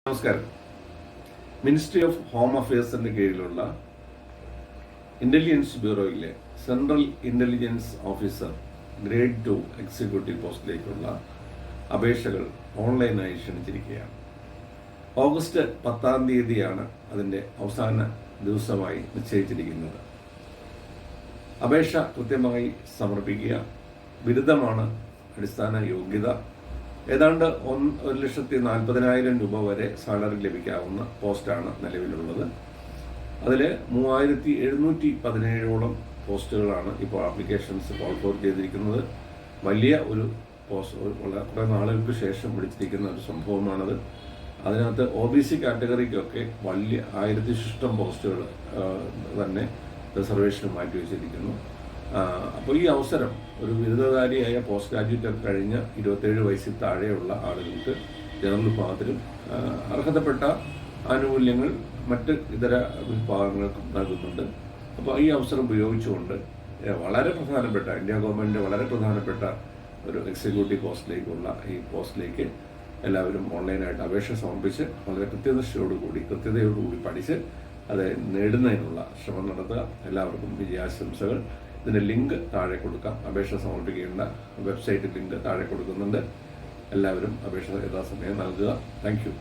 നമസ്കാരം. Ministry of home അഫയേഴ്സിന്റെ കീഴിലുള്ള ഇന്റലിജൻസ് ബ്യൂറോയിലെ central intelligence officer grade 2 executive പോസ്റ്റിലേക്കുള്ള അപേക്ഷകൾ ഓൺലൈനായി ക്ഷണിച്ചിരിക്കുകയാണ്. ഓഗസ്റ്റ് 10-ാം തീയതിയാണ് അതിൻ്റെ അവസാന ദിവസമായി നിശ്ചയിച്ചിരിക്കുന്നത്. അപേക്ഷ കൃത്യമായി സമർപ്പിക്കുക. ബിരുദമാണ് അടിസ്ഥാന യോഗ്യത. ഏതാണ്ട് 1,40,000 രൂപ വരെ സാലറി ലഭിക്കാവുന്ന പോസ്റ്റാണ് നിലവിലുള്ളത്. അതിൽ 3,717 പോസ്റ്റുകളാണ് ഇപ്പോൾ ആപ്ലിക്കേഷൻസ് കോൾ ഫോർ ചെയ്തിരിക്കുന്നത്. വലിയ ഒരു പോസ്റ്റ്, കുറേ നാളുകൾക്ക് ശേഷം വിളിച്ചിരിക്കുന്ന ഒരു സംഭവമാണത്. അതിനകത്ത് OBC കാറ്റഗറിക്കൊക്കെ വലിയ 1000 പോസ്റ്റുകൾ തന്നെ റിസർവേഷന് മാറ്റിവെച്ചിരിക്കുന്നു. അപ്പോൾ ഈ അവസരം ഒരു ബിരുദധാരിയായ പോസ്റ്റ് ഗ്രാജുവേറ്റ് കഴിഞ്ഞ 27 വയസ്സിൽ താഴെയുള്ള ആളുകൾക്ക് ജനറൽ വിഭാഗത്തിലും അർഹതപ്പെട്ട ആനുകൂല്യങ്ങൾ മറ്റ് ഇതര വിഭാഗങ്ങൾക്കും നൽകുന്നുണ്ട്. അപ്പോൾ ഈ അവസരം ഉപയോഗിച്ചുകൊണ്ട് വളരെ പ്രധാനപ്പെട്ട ഇന്ത്യ ഗവൺമെൻറ് വളരെ പ്രധാനപ്പെട്ട ഒരു എക്സിക്യൂട്ടീവ് ഈ പോസ്റ്റിലേക്ക് എല്ലാവരും ഓൺലൈനായിട്ട് അപേക്ഷ സമർപ്പിച്ച് വളരെ കൃത്യതയോടുകൂടി പഠിച്ച് അത് നേടുന്നതിനുള്ള ശ്രമം നടത്തുക. എല്ലാവർക്കും വിജയാശംസകൾ. ഇതിൻ്റെ ലിങ്ക് താഴെ കൊടുക്കാം. അപേക്ഷ സമർപ്പിക്കേണ്ട വെബ്സൈറ്റ് ലിങ്ക് താഴെ കൊടുക്കുന്നുണ്ട്. എല്ലാവരും അപേക്ഷ യഥാസമയം നൽകുക. Thank you.